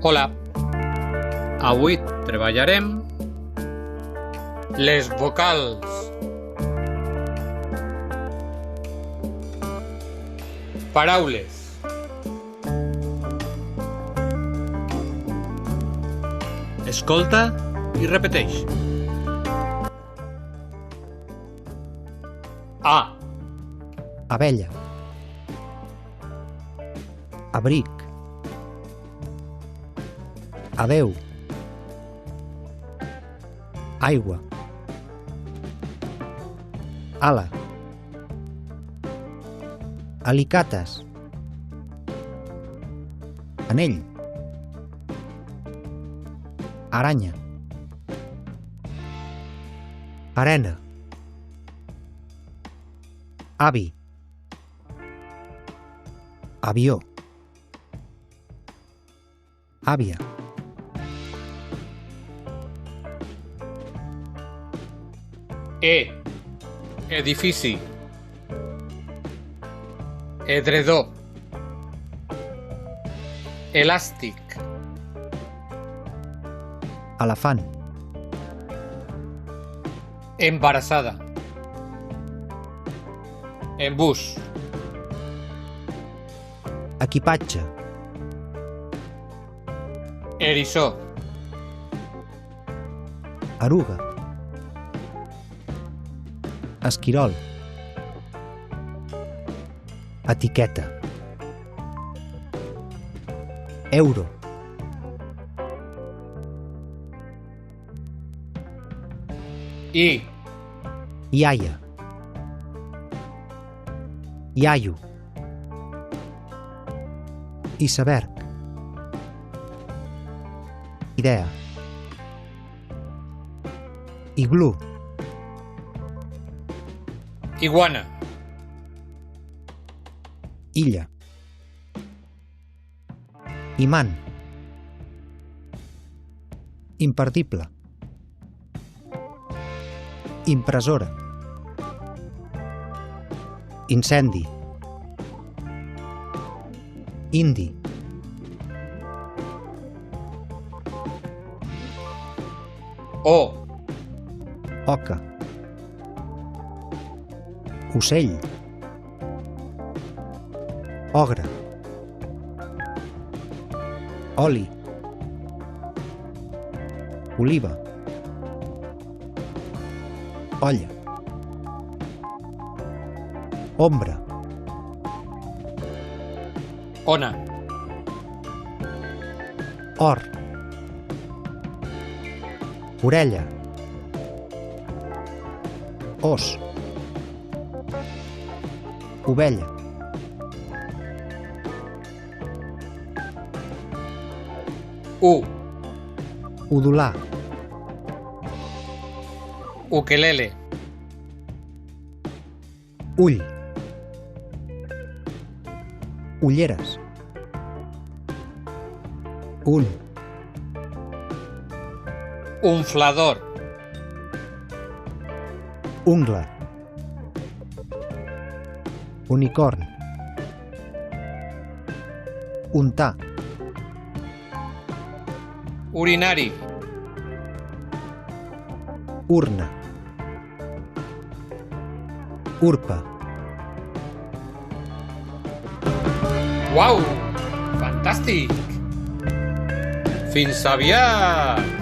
Hola, avui treballarem les vocals. Paraules. Escolta i repeteix. A, abella, abric, adeu, aigua, ala, alicates, anell, aranya, arena, avi, avió, àvia, edifici, edredó, elàstic, elefant, embarassada, embús, equipatge, eriçó, eruga, esquirol, etiqueta, euro, iaia, iaio, iceberg, idea, iglú, iguana, illa, imant, imperdible, impressora, incendi, indi, oca, ocell, ogre, oli, oliva, olla, ombra, ona, or, orella, os, ovella, udolar, ukelele, ull, ulleres, unflador, ungla, unicorn, untar, urinari, urna, urpa, Uau! Fantàstic! Fins aviat!